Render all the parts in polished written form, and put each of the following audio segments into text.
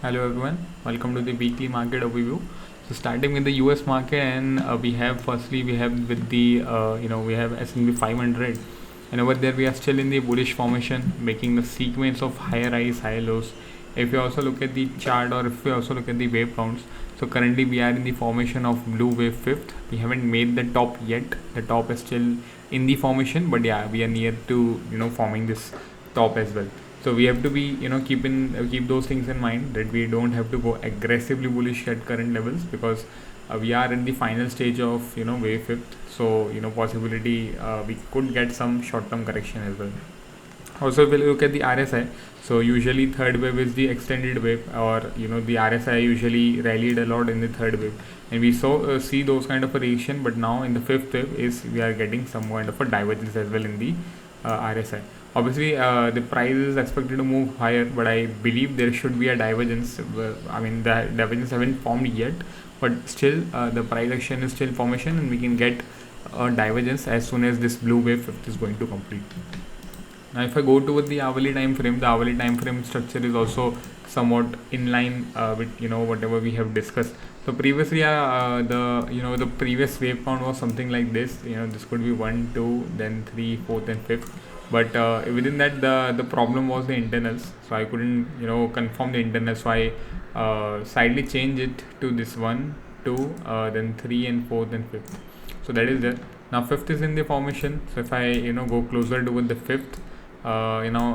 Hello everyone, welcome to the weekly market overview. So starting with the US market, and we have with the we have S&P 500, and over there we are still in the bullish formation, making the sequence of higher highs, higher lows. If you also look at the chart, or if you also look at the wave counts, so currently we are in the formation of blue wave fifth. We haven't made the top yet. The top is still in the formation, but yeah, we are near to forming this top as well. So we have to be keep those things in mind, that we don't have to go aggressively bullish at current levels, because we are in the final stage of wave fifth. So possibility we could get some short term correction as well. Also, if we look at the RSI, so usually third wave is the extended wave, or the RSI usually rallied a lot in the third wave, and we see those kind of a reaction. But now in the fifth wave is we are getting some kind of a divergence as well in the RSI. Obviously, the price is expected to move higher, but I believe there should be a divergence. I mean, the divergence haven't formed yet, but still the price action is still formation, and we can get a divergence as soon as this blue wave fifth is going to complete. Now, if I go toward the hourly time frame, the hourly time frame structure is also somewhat in line with whatever we have discussed. So previously, the previous wave count was something like this. This could be 1, 2, then 3, 4th, and 5th. But within that, the problem was the internals. So I couldn't confirm the internals. So I slightly changed it to this 1, 2, then 3 and 4th and 5th. So that is there. Now 5th is in the formation. So if I go closer toward the 5th,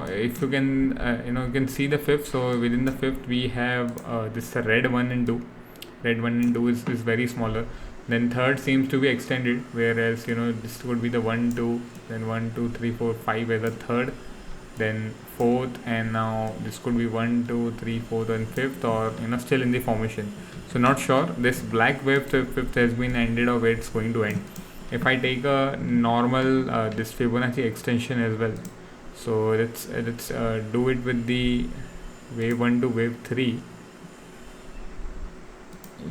if you can you can see the 5th. So within the 5th we have this red 1 and 2. Red 1 and 2 is very smaller. Then third seems to be extended, whereas this would be the 1, 2, then 1, 2, 3, 4, 5 as a third, then fourth, and now this could be 1, 2, 3, 4th and 5th, or still in the formation. So not sure. This black wave fifth has been ended, or where it's going to end. If I take a normal this Fibonacci extension as well, so let's do it with the wave 1 to wave 3.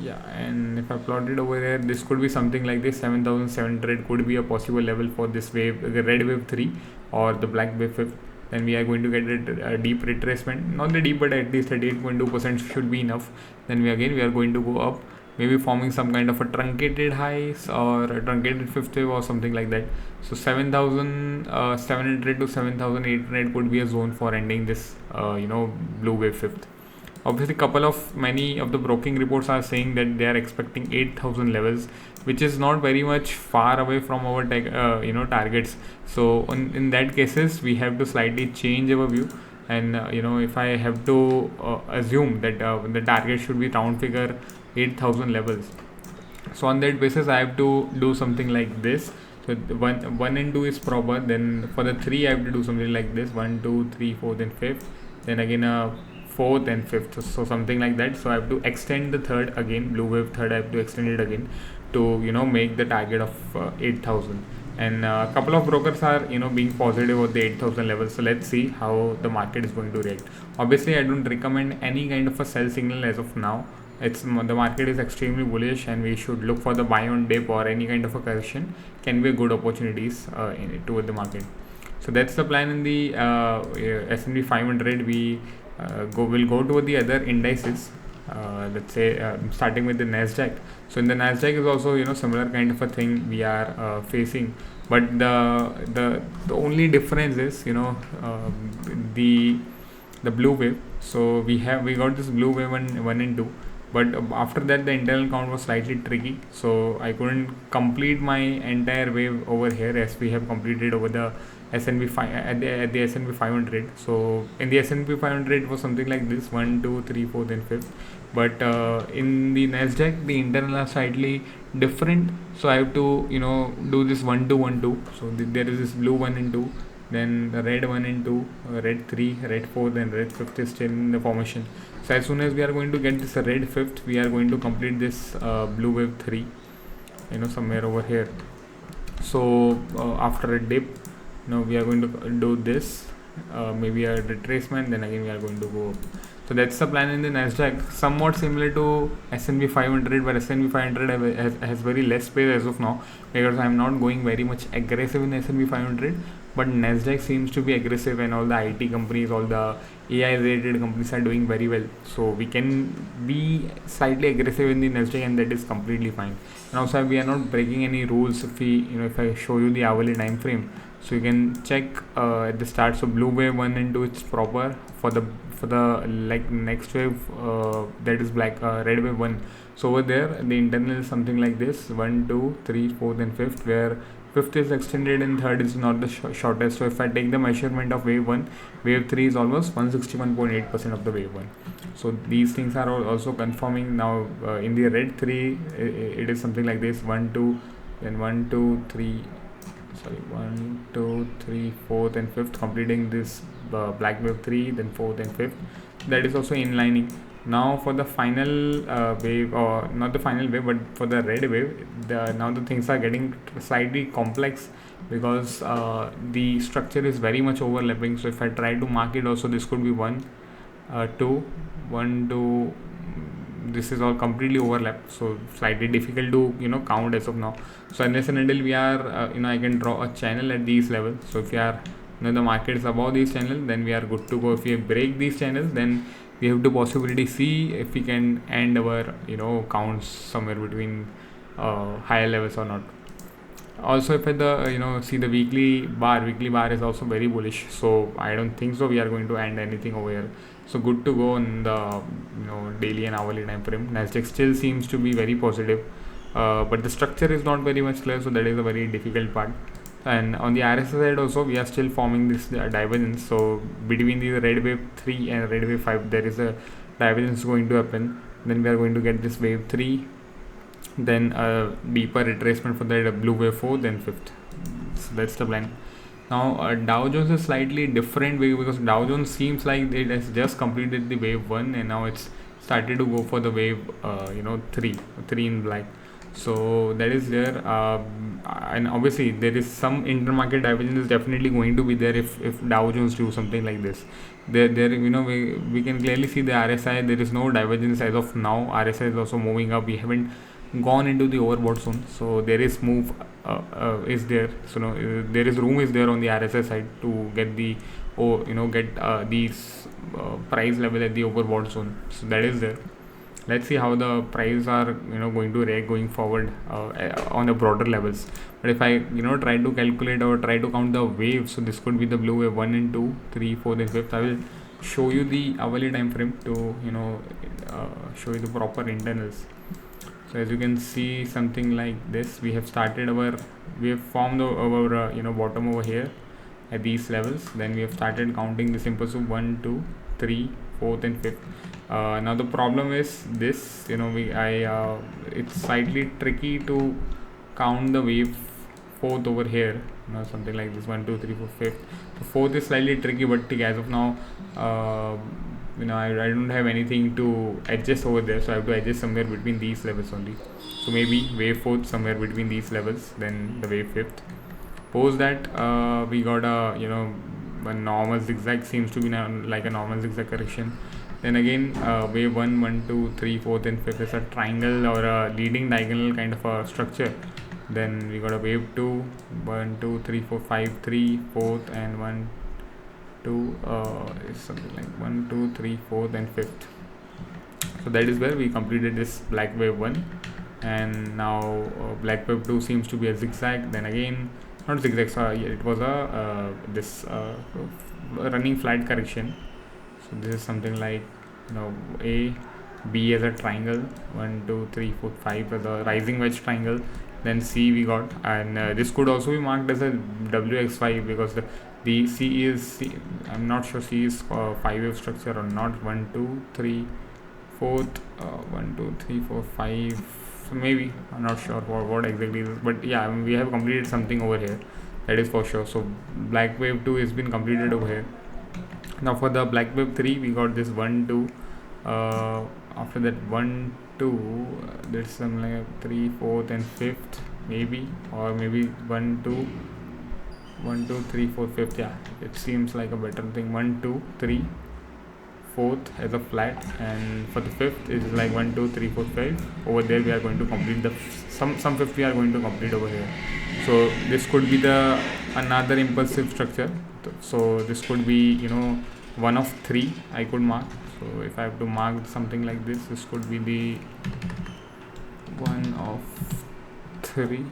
Yeah, and if I plot it over here, this could be something like this. 7,700 could be a possible level for this wave, the red wave 3 or the black wave 5. Then we are going to get a deep retracement, not the deep, but at least 38.2% should be enough. Then we are going to go up, maybe forming some kind of a truncated highs or a truncated fifth wave or something like that. So 7,700 to 7,800 could be a zone for ending this blue wave fifth. Obviously, many of the broking reports are saying that they are expecting 8,000 levels, which is not very much far away from our targets. So in that cases, we have to slightly change our view, and if I have to assume that the target should be round figure 8,000 levels, so on that basis I have to do something like this. So one and 2 is proper. Then for the 3 I have to do something like this: 1, 2, 3, 4th and 5th. Then again 4th and 5th, so something like that. So I have to extend the third again, blue wave third. I have to extend it again to make the target of 8,000. And a couple of brokers are being positive about the 8,000 level. So let's see how the market is going to react. Obviously, I don't recommend any kind of a sell signal as of now. The market is extremely bullish, and we should look for the buy on dip, or any kind of a correction can be good opportunities toward the market. So that's the plan in the S&P 500. We will go to the other indices. Let's say starting with the Nasdaq. So in the Nasdaq is also similar kind of a thing we are facing, but the only difference is the blue wave. So we got this blue wave 1 and 2, but after that the internal count was slightly tricky, so I couldn't complete my entire wave over here as we have completed over the S&P 5 at the S&P 500. So in the S&P 500 it was something like this: 1, 2, 3, 4th and 5th. But in the Nasdaq the internal are slightly different, so I have to do this 1, 2, 1, 2. So there is this blue 1 and 2, then the red 1 and 2, red 3, red 4, then red 5th is still in the formation. So as soon as we are going to get this red 5th, we are going to complete this blue wave 3 somewhere over here. So after a dip, we are going to do this, maybe a retracement, then again we are going to go up. So that's the plan in the Nasdaq, somewhat similar to S&P 500, but S&P 500 has very less space as of now, because I'm not going very much aggressive in S&P 500, but Nasdaq seems to be aggressive, and all the IT companies, all the AI related companies are doing very well. So we can be slightly aggressive in the Nasdaq, and that is completely fine. And also we are not breaking any rules. If I show you the hourly time frame, so you can check at the start. So blue wave 1 and 2, it's proper. For the like next wave, that is red wave 1. So over there the internal is something like this: 1, 2, 3, 4, and 5th, where 5th is extended and 3rd is not the shortest. So if I take the measurement of wave 1, wave 3 is almost 161.8% of the wave 1. So these things are also confirming now. In the red 3, it is something like this: 1, 2, then 1, 2, 3, 1, 2, 3, 4th and 5th, completing this black wave 3, then 4th and 5th. That is also inlining. Now for the final wave, or not the final wave, but for the red wave, now the things are getting slightly complex, because the structure is very much overlapping. So if I try to mark it also, this could be 1, 2, 1, 2. This is all completely overlapped, so slightly difficult to count as of now. So unless and until we are I can draw a channel at these levels. So if we are the market is above these channels, then we are good to go. If we break these channels, then we have to possibility see if we can end our counts somewhere between higher levels or not. Also, if the see the weekly bar is also very bullish, so I don't think so we are going to end anything over here. So good to go on the daily and hourly time frame. Nasdaq still seems to be very positive, but the structure is not very much clear, so that is a very difficult part. And on the RSI side also, we are still forming this divergence. So between the red wave 3 and red wave 5, there is a divergence going to happen. Then we are going to get this wave 3, then a deeper retracement for the blue wave 4, then 5th. So that's the plan. Now Dow Jones is slightly different, because Dow Jones seems like it has just completed the wave 1, and now it's started to go for the wave 3 in black. So that is there, and obviously there is some intermarket divergence is definitely going to be there if Dow Jones do something like this. There we can clearly see the RSI. There is no divergence as of now. RSI is also moving up. We haven't gone into the overbought zone, so there is move is there. So there is room is there on the RSI side to get the these price level at the overbought zone. So that is there. Let's see how the prices are going to react going forward on the broader levels. But if I try to calculate or try to count the waves, so this could be the blue wave 1 and 2, 3, 4, and 5th. I will show you the hourly time frame to show you the proper internals. So as you can see, something like this, we have formed our bottom over here at these levels. Then we have started counting the impulse of 1, 2, 3, 4th and 5th. Now the problem is this, it's slightly tricky to count the wave 4th over here. Something like this: 1, 2, 3, 4, 5th. So 4th is slightly tricky, but as of now, I don't have anything to adjust over there, so I have to adjust somewhere between these levels only. So maybe wave 4th somewhere between these levels, then the wave 5th. Post that, we got a a normal zigzag, seems to be like a normal zigzag correction. Then again, wave 1, 1, 2, 3, 4th and 5th is a triangle or a leading diagonal kind of a structure. Then we got a wave 2, 1, 2, 3, 4, 5, 3, 4th and 1, 2 is something like 1, 2, 3, 4th and 5th. So that is where we completed this black wave 1, and now black wave 2 seems to be a zigzag. Then again, not zigzag, sorry, it was a running flat correction. So this is something like A, B as a triangle, 1, 2, 3, 4, 5 as a rising wedge triangle. Then C we got, and this could also be marked as a WX5, because the C is I'm not sure C is 5-wave structure or not. 1, 2, 3, 4th, 1, 2, 3, 4, 5. So maybe I'm not sure what exactly is, but yeah, we have completed something over here, that is for sure. So black wave 2 has been completed over here. Now for the black wave 3, we got this 1, 2. After that 1, 2, there's some like 3, 4th and 5th maybe, or maybe 1, 2, 1, 2, 3, 4, 5th. Yeah, it seems like a better thing. 1, 2, 3, fourth as a flat, and for the fifth is like 1 2 3 4 5. Over there we are going to complete the some fifth we are going to complete over here. So this could be the another impulsive structure. So this could be, you know, one of three I could mark. So if I have to mark something like this, this could be the one of three.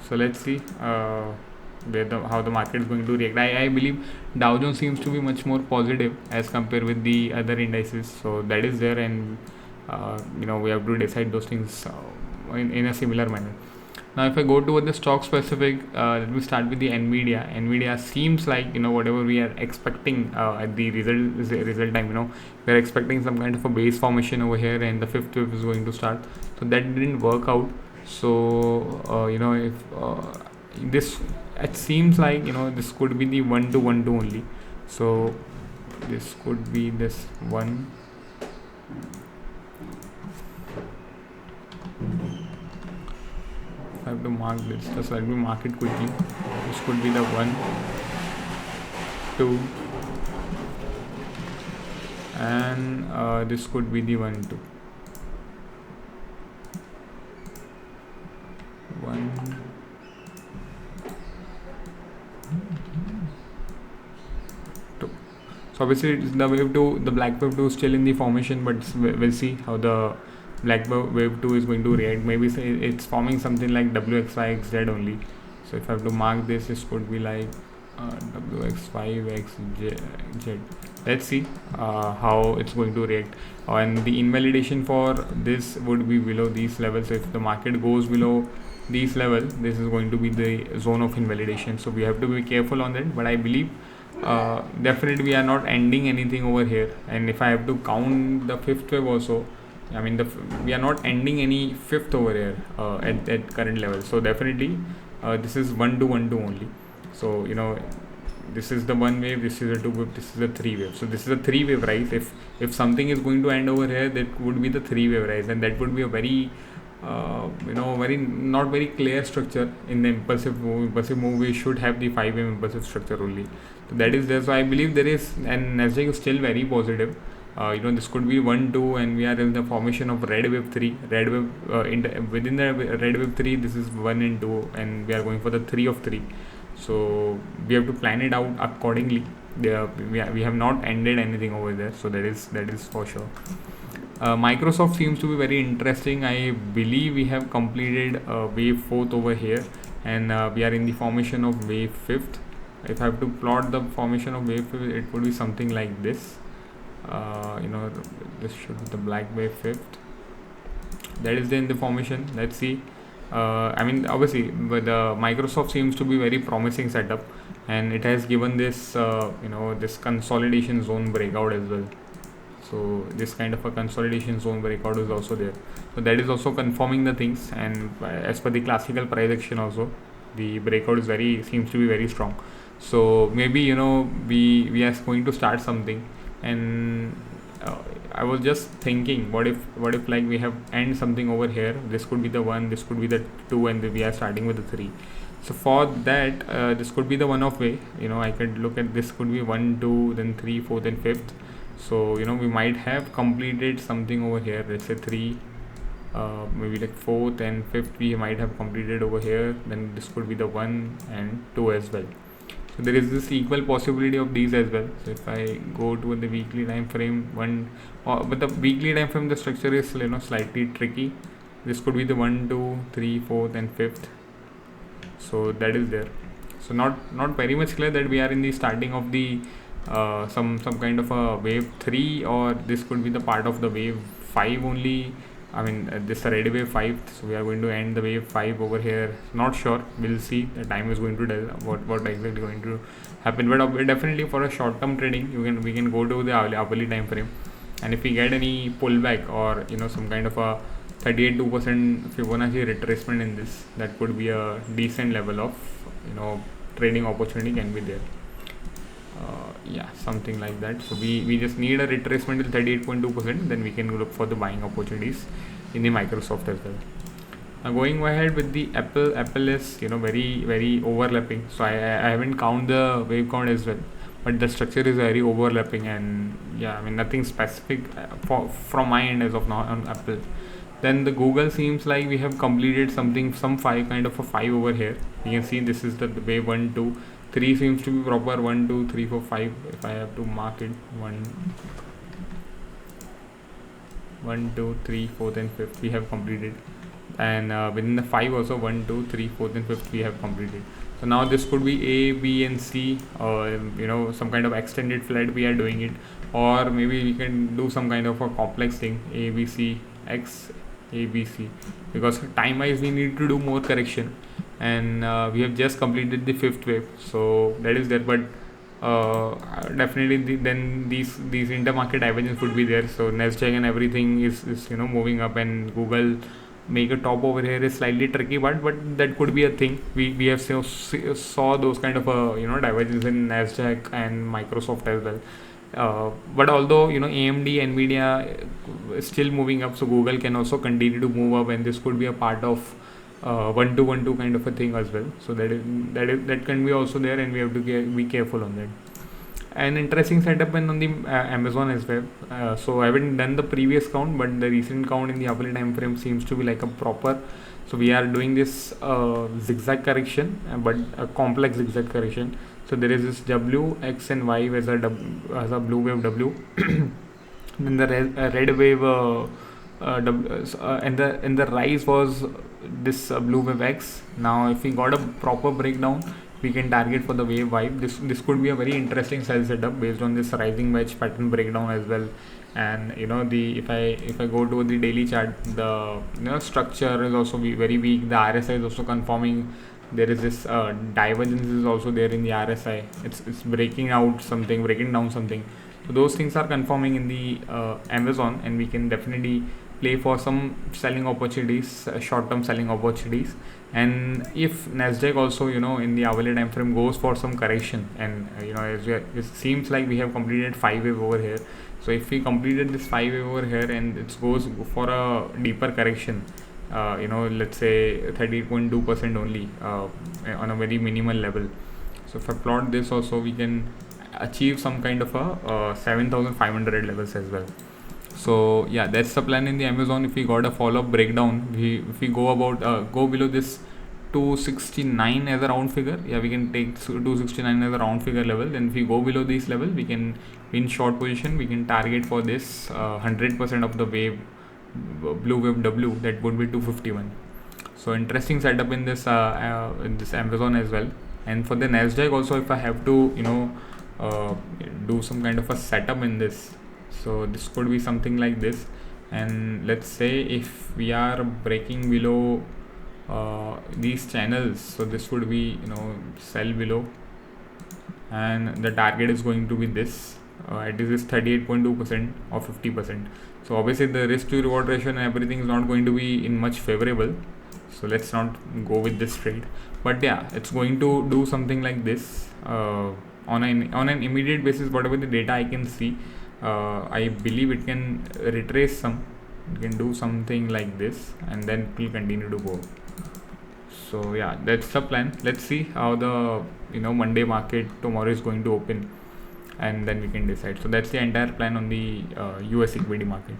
So let's see how the market is going to react. I believe Dow Jones seems to be much more positive as compared with the other indices. So that is there, and you know, we have to decide those things in a similar manner. Now if I go to the stock specific, let me start with the Nvidia. Nvidia seems like, you know, whatever we are expecting at the result time, you know, we are expecting some kind of a base formation over here, and the fifth wave is going to start. So that didn't work out. So you know, if this, it seems like, you know, this could be the 1 to 1 2 only. So this could be this one. I have to mark this. Just let me mark it quickly. This could be the 1 2, and this could be the 1 2 1. So obviously it's the wave 2, the black wave 2 is still in the formation, but we'll see how the black wave 2 is going to react. Maybe it's forming something like WXYXZ only. So if I have to mark this, this could be like WX5XZ. Let's see how it's going to react. And the invalidation for this would be below these levels. So if the market goes below these levels, this is going to be the zone of invalidation. So we have to be careful on that. But I believe definitely we are not ending anything over here. And if I have to count the fifth wave also, I mean we are not ending any fifth over here at current level. So definitely this is 1 to 1 2 only. So, you know, this is the one wave, this is a two wave, this is a three wave. So this is a three wave rise. If something is going to end over here, that would be the three wave rise, and that would be a very you know, very not very clear structure. In the impulsive move we should have the 5 wave impulsive structure only. So that is there. So I believe there is, and Nasdaq is still very positive. You know, this could be 1 2, and we are in the formation of red wave 3. Red wave within the red wave 3, this is 1 and 2, and we are going for the 3 of 3. So we have to plan it out accordingly. We have not ended anything over there, so that is for sure. Microsoft seems to be very interesting. I believe we have completed wave 4th over here, and we are in the formation of wave 5th. If I have to plot the formation of wave 5th, it would be something like this. You know, this should be the black wave 5th. That is in the formation. Let's see. I mean, obviously, but Microsoft seems to be very promising setup, and it has given this you know, this consolidation zone breakout as well. So this kind of a consolidation zone breakout is also there. So that is also confirming the things, and as per the classical price action also, the breakout is seems to be very strong. So maybe, you know, we are going to start something, and I was just thinking, what if like we have end something over here. This could be the 1, this could be the 2, and we are starting with the 3. So for that, this could be the one of way. You know, I could look at this could be 1 2, then 3 4, then 5th. So, you know, we might have completed something over here. Let's say 3, maybe like 4th and 5th we might have completed over here. Then this could be the 1 and 2 as well. So there is this equal possibility of these as well. So if I go to the weekly time frame, but the weekly time frame, the structure is, you know, slightly tricky. This could be the 1 2 3 4th and 5th. So that is there. So not very much clear that we are in the starting of the some kind of a wave 3, or this could be the part of the wave 5 only. I mean, this red wave 5, so we are going to end the wave 5 over here. Not sure, we'll see. The time is going to tell what exactly going to happen. But definitely for a short term trading, we can go to the hourly time frame, and if we get any pullback, or, you know, some kind of a 38.2% Fibonacci retracement in this, that could be a decent level of, you know, trading opportunity can be there. Yeah, something like that. So we just need a retracement till 38.2%, then we can look for the buying opportunities in the Microsoft as well. Now going ahead with the Apple is, you know, very overlapping. So I haven't count the wave count as well, but the structure is very overlapping, and yeah, I mean nothing specific from my end as of now on Apple. Then the Google seems like we have completed some 5 kind of a 5 over here. You can see this is the wave 1 2 3 seems to be proper. 1 2 3 4 5, if I have to mark it, 1 2 3 4th and 5th we have completed, and within the 5 also 1 2 3 4th and 5th we have completed. So now this could be A, B and C, some kind of extended flat we are doing it, or maybe we can do some kind of a complex thing, A B C X A B C, because time wise we need to do more correction, and we have just completed the 5th wave, so that is there. But definitely then these intermarket divergence would be there. So Nasdaq and everything is moving up, and Google make a top over here is slightly tricky, but that could be a thing. We have saw those kind of divergence in Nasdaq and Microsoft as well. But although AMD, Nvidia is still moving up, so Google can also continue to move up, and this could be a part of 1 to 1 2 kind of a thing as well. So that can be also there, and we have to be careful on that. An interesting setup on the Amazon as well. So I haven't done the previous count, but the recent count in the hourly time frame seems to be like a proper. So we are doing this zigzag correction, but a complex zigzag correction. So there is this W, X and Y as a blue wave W. Then the red wave and the rise was this blue wave X. Now if we got a proper breakdown, we can target for the wave Y. This could be a very interesting sell setup based on this rising wedge pattern breakdown as well. And if I go to the daily chart, the structure is also very weak. The RSI is also confirming. There is this divergence is also there in the RSI. It's breaking down something. So those things are confirming in the Amazon, and we can definitely play for some selling opportunities, short-term selling opportunities. And if Nasdaq also in the hourly time frame goes for some correction, and it seems like we have completed 5 wave over here. So if we completed this 5 wave over here and it goes for a deeper correction, let's say 38.2% only on a very minimal level. So if I plot this also, we can achieve some kind of a 7,500 levels as well. So yeah, that's the plan in the Amazon. If we got a follow-up breakdown, if we go below this 269 as a round figure, yeah, we can take 269 as a round figure level. Then if we go below this level, we can in short position, we can target for this 100% of the wave, blue wave W, that would be 251. So interesting setup in this Amazon as well. And for the Nasdaq also, if I have to do some kind of a setup in this, so this could be something like this. And let's say if we are breaking below these channels, so this would be sell below, and the target is going to be this. It is 38.2% or 50%. So obviously the risk to reward ratio and everything is not going to be in much favorable, so let's not go with this trade. But yeah, it's going to do something like this on an immediate basis. Whatever the data I can see, I believe it can retrace some. It can do something like this, and then it will continue to go. So yeah, that's the plan. Let's see how the Monday market tomorrow is going to open, and then we can decide. So that's the entire plan on the US equity market.